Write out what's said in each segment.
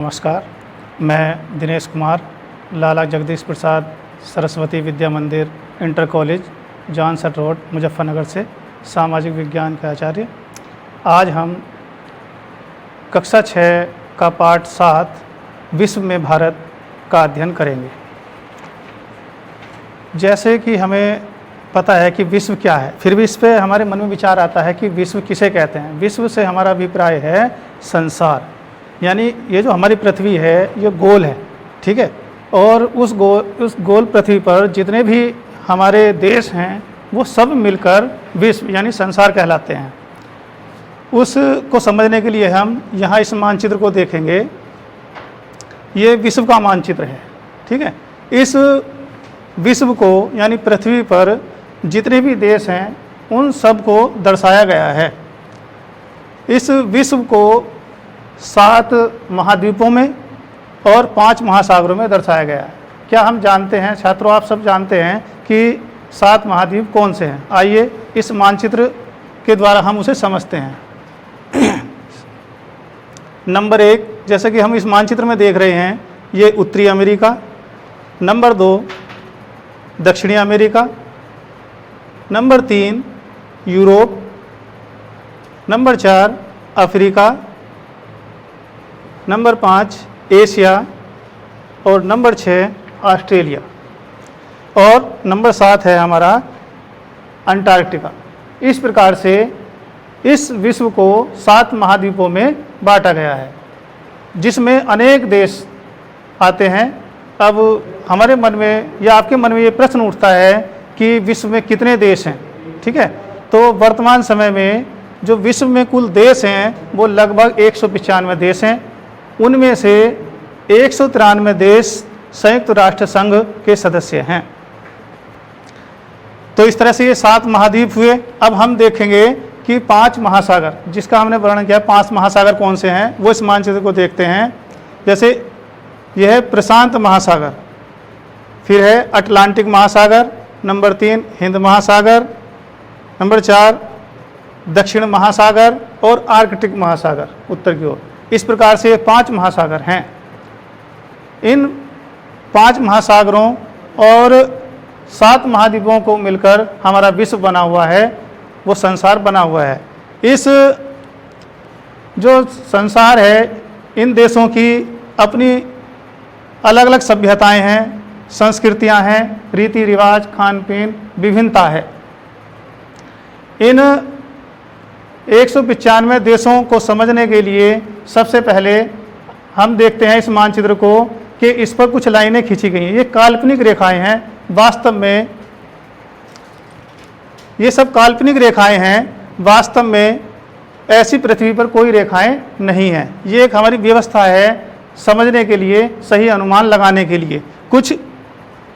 नमस्कार, मैं दिनेश कुमार, लाला जगदीश प्रसाद सरस्वती विद्या मंदिर inter college Johnson road Muzaffarnagar से सामाजिक विज्ञान के आचार्य। आज हम कक्षा 6 का पाठ 7 विश्व में भारत का अध्ययन करेंगे। जैसे कि हमें पता है कि विश्व क्या है, फिर भी इस पे हमारे मन में विचार आता है कि विश्व किसे कहते हैं। विश्व से हमारा अभिप्राय है संसार, यानी ये जो हमारी पृथ्वी है ये गोल है, ठीक है। और उस गोल पृथ्वी पर जितने भी हमारे देश हैं वो सब मिलकर विश्व यानी संसार कहलाते हैं। उसको समझने के लिए हम यहाँ इस मानचित्र को देखेंगे। ये विश्व का मानचित्र है, ठीक है। इस विश्व को यानी पृथ्वी पर जितने भी देश हैं उन सब को दर्शाया गया है। इस विश्व को 7 महाद्वीपों में और 5 महासागरों में दर्शाया गया है। क्या हम जानते हैं छात्रों, आप सब जानते हैं कि 7 महाद्वीप कौन से हैं? आइए इस मानचित्र के द्वारा हम उसे समझते हैं। नंबर 1, जैसे कि हम इस मानचित्र में देख रहे हैं, ये उत्तरी अमेरिका। नंबर 2, दक्षिणी America. Number 3, Europe. Number 4, Africa. Number 5, Asia. और नंबर 6, ऑस्ट्रेलिया। और नंबर 7 है हमारा अंटार्कटिका। इस प्रकार से इस विश्व को 7 महाद्वीपों में बांटा गया है, जिसमें अनेक देश आते हैं। अब हमारे मन में या आपके मन में ये प्रश्न उठता है कि विश्व में कितने देश हैं, ठीक है। तो वर्तमान समय में जो विश्व में कुल देश हैं वो लगभग 195 देश हैं। उनमें से 193 देश संयुक्त राष्ट्र संघ के सदस्य हैं। तो इस तरह से ये 7 महाद्वीप हुए। अब हम देखेंगे कि 5 महासागर, जिसका हमने वर्णन किया, 5 महासागर कौन से हैं वो इस मानचित्र को देखते हैं। जैसे यह है प्रशांत महासागर, फिर है अटलांटिक महासागर। नंबर 3, हिंद महासागर। नंबर 4, दक्षिण महासागर और आर्कटिक महासागर उत्तर की ओर। इस प्रकार से 5 महासागर हैं। इन 5 महासागरों और 7 महाद्वीपों को मिलकर हमारा विश्व बना हुआ है, वो संसार बना हुआ है। इस जो संसार है, इन देशों की अपनी अलग अलग सभ्यताएं हैं, संस्कृतियां हैं, रीति रिवाज, खान पीन, विभिन्नता है। इन 195 देशों को समझने के लिए सबसे पहले हम देखते हैं इस मानचित्र को कि इस पर कुछ लाइनें खींची गई हैं। ये काल्पनिक रेखाएं हैं, वास्तव में ये सब काल्पनिक रेखाएं हैं। वास्तव में ऐसी पृथ्वी पर कोई रेखाएं नहीं हैं। ये एक हमारी व्यवस्था है समझने के लिए, सही अनुमान लगाने के लिए। कुछ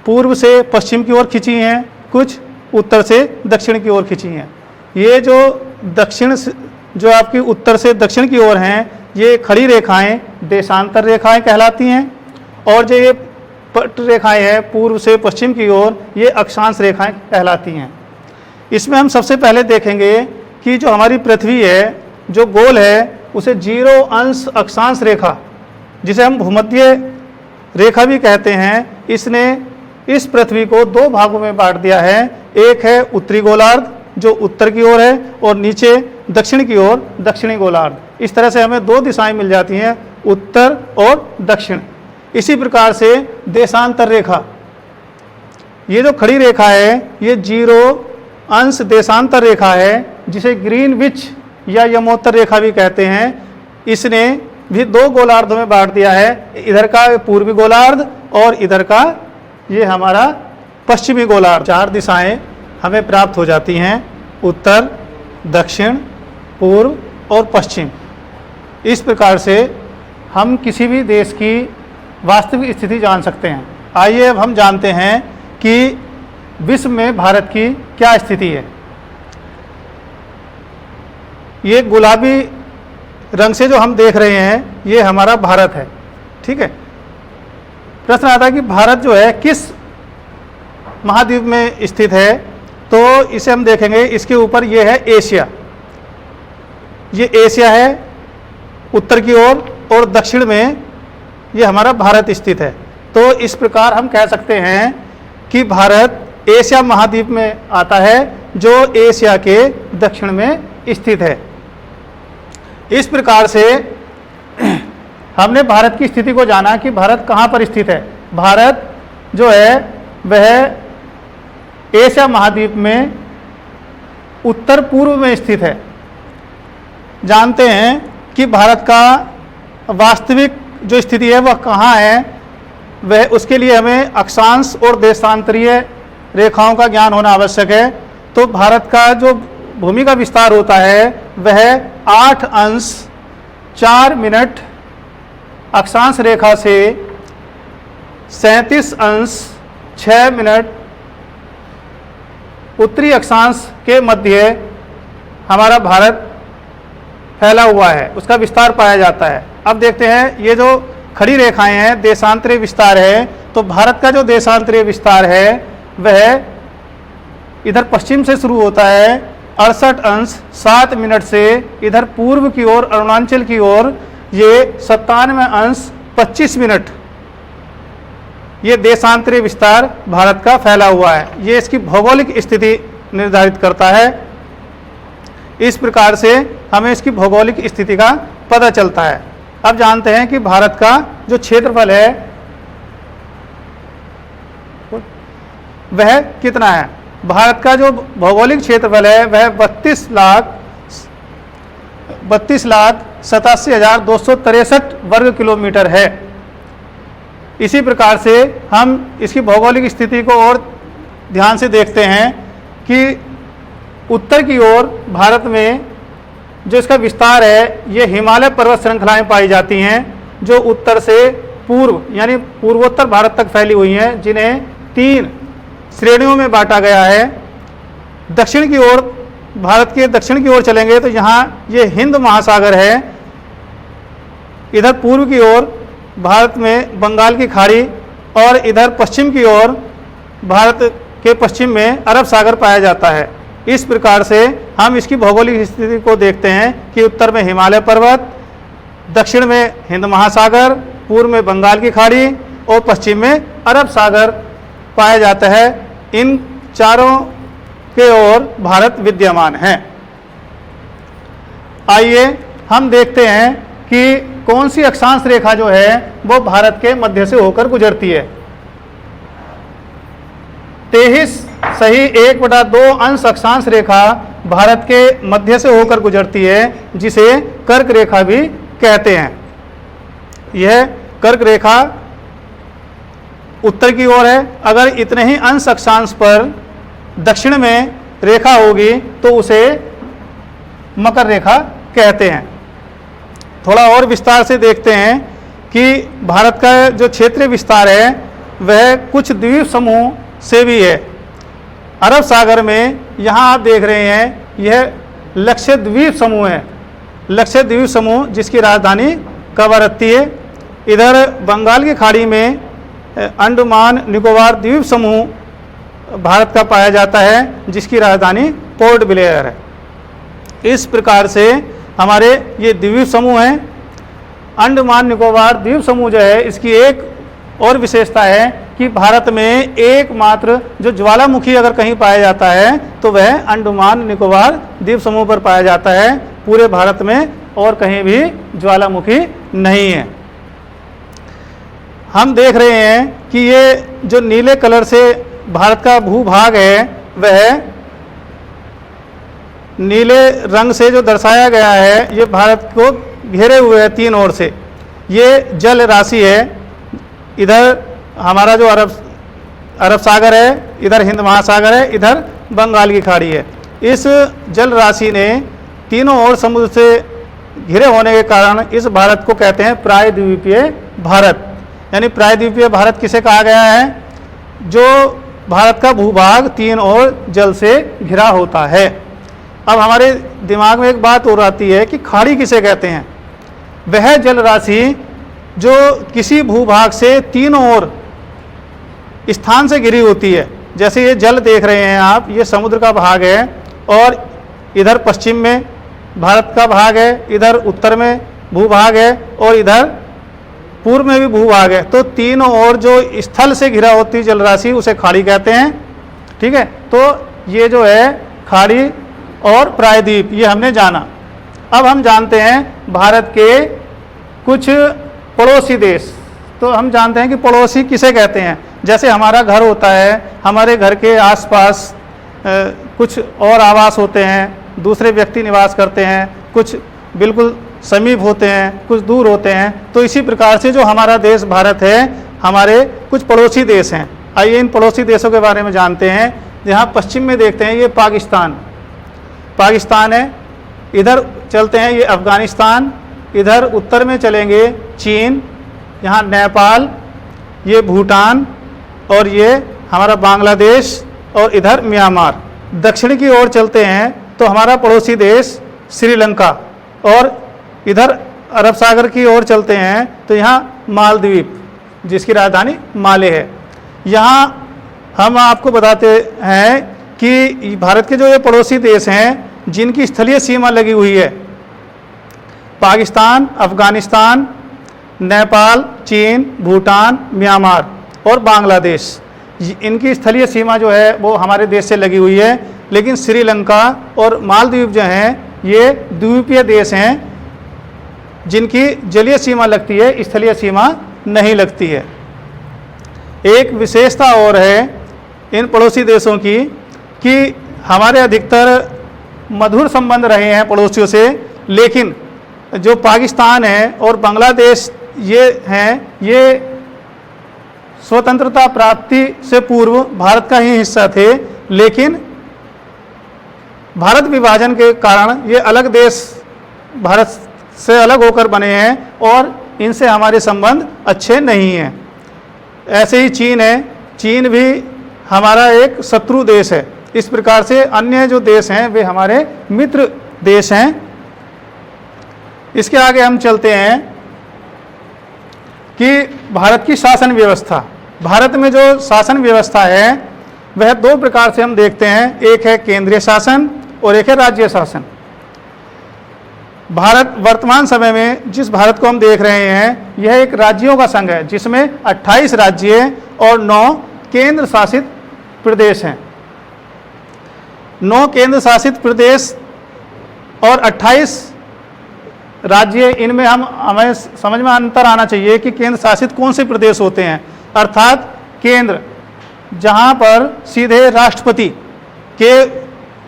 पूर्व से पश्चिम की ओर खींची हैं, कुछ उत्तर से दक्षिण की ओर खींची हैं। ये जो जो आपकी उत्तर से दक्षिण की ओर हैं, ये खड़ी रेखाएं देशांतर रेखाएं कहलाती हैं। और जो ये पट रेखाएं हैं पूर्व से पश्चिम की ओर, ये अक्षांश रेखाएं कहलाती हैं। इसमें हम सबसे पहले देखेंगे कि जो हमारी पृथ्वी है, जो गोल है, उसे 0 अंश अक्षांश रेखा, जिसे हम भूमध्य रेखा भी कहते हैं, इसने इस पृथ्वी को 2 भागों में बांट दिया है। एक है उत्तरी गोलार्ध जो उत्तर की ओर है, और नीचे दक्षिण की ओर दक्षिणी गोलार्ध। इस तरह से हमें 2 दिशाएं मिल जाती हैं, उत्तर और दक्षिण। इसी प्रकार से देशांतर रेखा, ये जो खड़ी रेखा है, ये 0 अंश देशांतर रेखा है, जिसे ग्रीनविच या यमोत्तर रेखा भी कहते हैं। इसने भी 2 गोलार्धों में बांट दिया है, इधर का पूर्वी गोलार्ध और इधर का ये हमारा पश्चिमी गोलार्ध। 4 दिशाएं हमें प्राप्त हो जाती हैं, उत्तर, दक्षिण, पूर्व और पश्चिम। इस प्रकार से हम किसी भी देश की वास्तविक स्थिति जान सकते हैं। आइए अब हम जानते हैं कि विश्व में भारत की क्या स्थिति है। ये गुलाबी रंग से जो हम देख रहे हैं, ये हमारा भारत है, ठीक है। प्रश्न आता है कि भारत जो है किस महाद्वीप में स्थित है, तो इसे हम देखेंगे। इसके ऊपर ये है एशिया, ये एशिया है उत्तर की ओर, और दक्षिण में ये हमारा भारत स्थित है। तो इस प्रकार हम कह सकते हैं कि भारत एशिया महाद्वीप में आता है, जो एशिया के दक्षिण में स्थित है। इस प्रकार से हमने भारत की स्थिति को जाना कि भारत कहाँ पर स्थित है। भारत जो है वह एशिया महाद्वीप में उत्तर पूर्व में स्थित है। जानते हैं कि भारत का वास्तविक जो स्थिति है वह कहाँ है, वह उसके लिए हमें अक्षांश और देशांतरीय रेखाओं का ज्ञान होना आवश्यक है। तो भारत का जो भूमि का विस्तार होता है वह 8 अंश 4 मिनट अक्षांश रेखा से 37 अंश 6 मिनट उत्तरी अक्षांश के मध्य हमारा भारत फैला हुआ है, उसका विस्तार पाया जाता है। अब देखते हैं ये जो खड़ी रेखाएं हैं देशांतरीय विस्तार है। तो भारत का जो देशांतरीय विस्तार है वह इधर पश्चिम से शुरू होता है 68 अंश 7 मिनट से इधर पूर्व की ओर अरुणाचल की ओर ये 97 अंश 25 मिनट ये देशांतरीय विस्तार भारत का फैला हुआ है। ये इसकी भौगोलिक स्थिति निर्धारित करता है। इस प्रकार से हमें इसकी भौगोलिक स्थिति का पता चलता है। अब जानते हैं कि भारत का जो क्षेत्रफल है वह कितना है। भारत का जो भौगोलिक क्षेत्रफल है वह 32,87,263 वर्ग किलोमीटर है। इसी प्रकार से हम इसकी भौगोलिक स्थिति को और ध्यान से देखते हैं कि उत्तर की ओर भारत में जो इसका विस्तार है ये हिमालय पर्वत श्रृंखलाएं पाई जाती हैं, जो उत्तर से पूर्व यानी पूर्वोत्तर भारत तक फैली हुई हैं, जिन्हें 3 श्रेणियों में बांटा गया है। दक्षिण की ओर भारत के दक्षिण की ओर चलेंगे तो यहाँ ये हिंद महासागर है। इधर पूर्व की ओर भारत में बंगाल की खाड़ी और इधर पश्चिम की ओर भारत के पश्चिम में अरब सागर पाया जाता है। इस प्रकार से हम इसकी भौगोलिक स्थिति को देखते हैं कि उत्तर में हिमालय पर्वत, दक्षिण में हिंद महासागर, पूर्व में बंगाल की खाड़ी और पश्चिम में अरब सागर पाया जाता है। इन चारों के ओर भारत विद्यमान है। आइए हम देखते हैं कि कौन सी अक्षांश रेखा जो है वो भारत के मध्य से होकर गुजरती है। 23 सही 1/2 अंश अक्षांश रेखा भारत के मध्य से होकर गुजरती है, जिसे कर्क रेखा भी कहते हैं। यह कर्क रेखा उत्तर की ओर है। अगर इतने ही अंश अक्षांश पर दक्षिण में रेखा होगी तो उसे मकर रेखा कहते हैं। थोड़ा और विस्तार से देखते हैं कि भारत का जो क्षेत्रीय विस्तार है वह कुछ द्वीप समूह से भी है। अरब सागर में यहाँ आप देख रहे हैं यह लक्षद्वीप समूह है। लक्षद्वीप समूह जिसकी राजधानी कवरत्ती है। इधर बंगाल की खाड़ी में अंडमान निकोबार द्वीप समूह भारत का पाया जाता है, जिसकी राजधानी पोर्ट ब्लेयर है। इस प्रकार से हमारे ये द्वीप समूह हैं। अंडमान निकोबार द्वीप समूह जो है इसकी एक और विशेषता है कि भारत में एकमात्र जो ज्वालामुखी अगर कहीं पाया जाता है तो वह अंडमान निकोबार द्वीप समूह पर पाया जाता है। पूरे भारत में और कहीं भी ज्वालामुखी नहीं है। हम देख रहे हैं कि ये जो नीले कलर से भारत का भूभाग है वह नीले रंग से जो दर्शाया गया है ये भारत को घेरे हुए है 3 ओर से। ये जल राशि है। इधर हमारा जो अरब सागर है, इधर हिंद महासागर है, इधर बंगाल की खाड़ी है। इस जल राशि ने तीनों ओर समुद्र से घिरे होने के कारण इस भारत को कहते हैं प्रायद्वीपीय भारत। यानी प्रायद्वीपीय भारत किसे कहा गया है? जो भारत का भूभाग 3 ओर जल से घिरा होता है। अब हमारे दिमाग में एक बात और आती है कि खाड़ी किसे कहते हैं? वह जल राशि जो किसी भूभाग से 3 ओर स्थान से घिरी होती है। जैसे ये जल देख रहे हैं आप, ये समुद्र का भाग है और इधर पश्चिम में भारत का भाग है, इधर उत्तर में भूभाग है और इधर पूर्व में भी भूभाग है, तो तीनों ओर जो स्थल से घिरा होती जलराशि उसे खाड़ी कहते हैं। ठीक है, तो ये जो है खाड़ी और प्रायद्वीप ये हमने जाना। अब हम जानते हैं भारत के कुछ पड़ोसी देश। तो हम जानते हैं कि पड़ोसी किसे कहते हैं। जैसे हमारा घर होता है, हमारे घर के आसपास कुछ और आवास होते हैं, दूसरे व्यक्ति निवास करते हैं, कुछ बिल्कुल समीप होते हैं, कुछ दूर होते हैं। तो इसी प्रकार से जो हमारा देश भारत है, हमारे कुछ पड़ोसी देश हैं। आइए इन पड़ोसी देशों के बारे में जानते हैं। यहाँ पश्चिम में देखते हैं, ये पाकिस्तान है। इधर चलते हैं, ये अफ़गानिस्तान। इधर उत्तर में चलेंगे चीन, यहाँ नेपाल, ये भूटान, और ये हमारा बांग्लादेश, और इधर म्यांमार। दक्षिण की ओर चलते हैं तो हमारा पड़ोसी देश श्रीलंका, और इधर अरब सागर की ओर चलते हैं तो यहाँ मालदीव जिसकी राजधानी माले है। यहाँ हम आपको बताते हैं कि भारत के जो ये पड़ोसी देश हैं जिनकी स्थलीय सीमा लगी हुई है, पाकिस्तान, अफ़गानिस्तान, नेपाल, चीन, भूटान, म्यांमार और बांग्लादेश, इनकी स्थलीय सीमा जो है वो हमारे देश से लगी हुई है। लेकिन श्रीलंका और मालदीव जो हैं ये द्वीपीय देश हैं जिनकी जलीय सीमा लगती है, स्थलीय सीमा नहीं लगती है। एक विशेषता और है इन पड़ोसी देशों की कि हमारे अधिकतर मधुर संबंध रहे हैं पड़ोसियों से, लेकिन जो पाकिस्तान है और बांग्लादेश ये हैं, ये स्वतंत्रता प्राप्ति से पूर्व भारत का ही हिस्सा थे, लेकिन भारत विभाजन के कारण ये अलग देश भारत से अलग होकर बने हैं और इनसे हमारे संबंध अच्छे नहीं हैं। ऐसे ही चीन है, चीन भी हमारा एक शत्रु देश है। इस प्रकार से अन्य जो देश हैं वे हमारे मित्र देश हैं। इसके आगे हम चलते हैं कि भारत की शासन व्यवस्था। भारत में जो शासन व्यवस्था है वह दो प्रकार से हम देखते हैं, एक है केंद्रीय शासन और एक है राज्य शासन। भारत वर्तमान समय में जिस भारत को हम देख रहे हैं यह एक राज्यों का संघ है जिसमें 28 राज्य और 9 केंद्र शासित प्रदेश हैं। 9 केंद्र शासित प्रदेश और 28 राज्य, इनमें हमें समझ में अंतर आना चाहिए कि केंद्र शासित कौन से प्रदेश होते हैं। अर्थात केंद्र जहां पर सीधे राष्ट्रपति के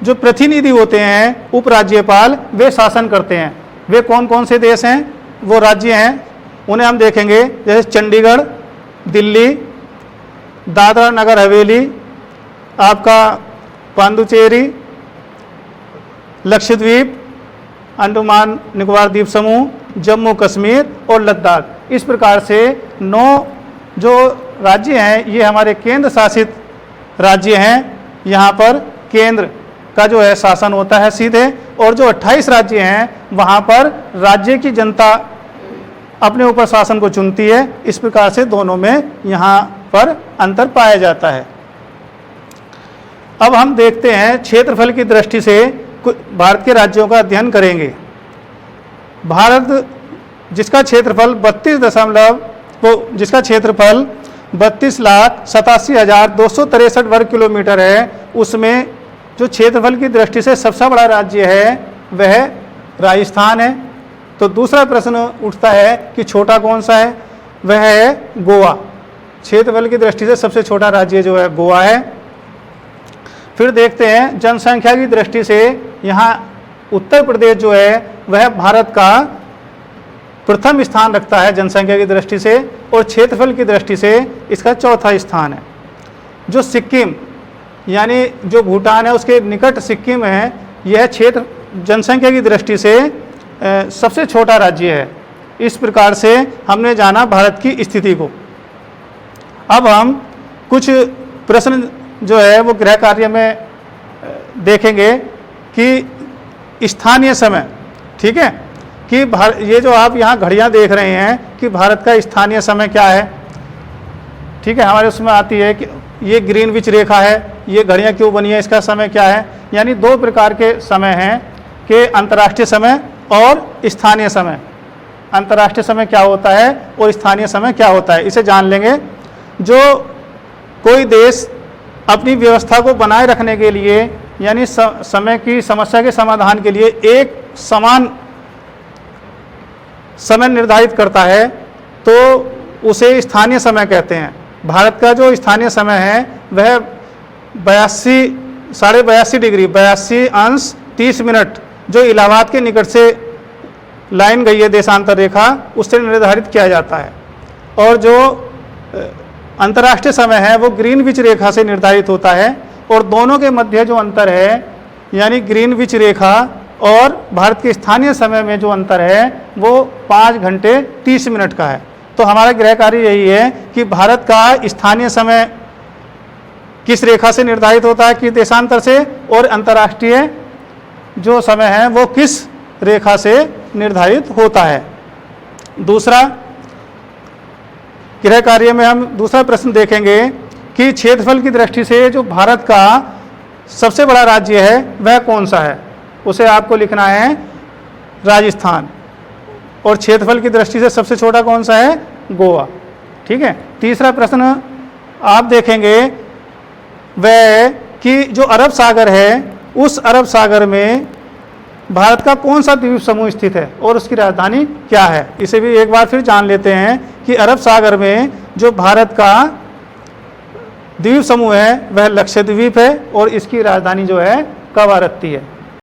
जो प्रतिनिधि होते हैं, उपराज्यपाल, वे शासन करते हैं। वे कौन कौन से देश हैं, वो राज्य हैं, उन्हें हम देखेंगे। जैसे चंडीगढ़, दिल्ली, दादरा नगर हवेली, आपका पांडुचेरी, लक्षद्वीप, अंडमान निकोबार द्वीप समूह, जम्मू कश्मीर और लद्दाख। इस प्रकार से 9 जो राज्य हैं ये हमारे केंद्र शासित राज्य हैं। यहाँ पर केंद्र का जो है शासन होता है सीधे, और जो 28 राज्य हैं वहाँ पर राज्य की जनता अपने ऊपर शासन को चुनती है। इस प्रकार से दोनों में यहाँ पर अंतर पाया जाता है। अब हम देखते हैं क्षेत्रफल की दृष्टि से भारत के राज्यों का अध्ययन करेंगे। भारत जिसका क्षेत्रफल 32,87,263 वर्ग किलोमीटर है, उसमें जो क्षेत्रफल की दृष्टि से सबसे बड़ा राज्य है वह राजस्थान है। तो दूसरा प्रश्न उठता है कि छोटा कौन सा है, वह है गोवा। क्षेत्रफल की दृष्टि से सबसे छोटा राज्य जो है गोवा है। फिर देखते हैं जनसंख्या की दृष्टि से यहाँ उत्तर प्रदेश जो है वह भारत का प्रथम स्थान रखता है जनसंख्या की दृष्टि से, और क्षेत्रफल की दृष्टि से इसका चौथा स्थान है। जो सिक्किम यानी जो भूटान है उसके निकट सिक्किम है, यह क्षेत्र जनसंख्या की दृष्टि से सबसे छोटा राज्य है। इस प्रकार से हमने जाना भारत की स्थिति को। अब हम कुछ प्रश्न जो है वो गृह कार्य में देखेंगे कि स्थानीय समय, ठीक है, कि ये जो आप यहाँ घड़ियाँ देख रहे हैं कि भारत का स्थानीय समय क्या है, ठीक है, हमारे उसमें आती है कि ये ग्रीनविच रेखा है, ये घड़ियाँ क्यों बनी है, इसका समय क्या है। यानी 2 प्रकार के समय हैं कि अंतर्राष्ट्रीय समय और स्थानीय समय। अंतर्राष्ट्रीय समय क्या होता है और स्थानीय समय क्या होता है, इसे जान लेंगे। जो कोई देश अपनी व्यवस्था को बनाए रखने के लिए यानी समय की समस्या के समाधान के लिए एक समान समय निर्धारित करता है तो उसे स्थानीय समय कहते हैं। भारत का जो स्थानीय समय है वह 82.5 डिग्री 82°30' जो इलाहाबाद के निकट से लाइन गई है देशांतर रेखा, उससे निर्धारित किया जाता है। और जो अंतर्राष्ट्रीय समय है वो ग्रीनविच रेखा से निर्धारित होता है और दोनों के मध्य जो अंतर है यानी ग्रीनविच रेखा और भारत के स्थानीय समय में जो अंतर है वो 5 घंटे 30 मिनट का है। तो हमारा गृह कार्य यही है कि भारत का स्थानीय समय किस रेखा से निर्धारित होता है, किस देशांतर से, और अंतर्राष्ट्रीय जो समय है वो किस रेखा से निर्धारित होता है। दूसरा गृह कार्य में हम दूसरा प्रश्न देखेंगे कि क्षेत्रफल की दृष्टि से जो भारत का सबसे बड़ा राज्य है वह कौन सा है। उसे आपको लिखना है राजस्थान, और क्षेत्रफल की दृष्टि से सबसे छोटा कौन सा है, गोवा। ठीक है। तीसरा प्रश्न आप देखेंगे वह कि जो अरब सागर है उस अरब सागर में भारत का कौन सा द्वीप समूह स्थित है और उसकी राजधानी क्या है। इसे भी एक बार फिर जान लेते हैं कि अरब सागर में जो भारत का द्वीप समूह है वह लक्षद्वीप है और इसकी राजधानी जो है कवारत्ती है।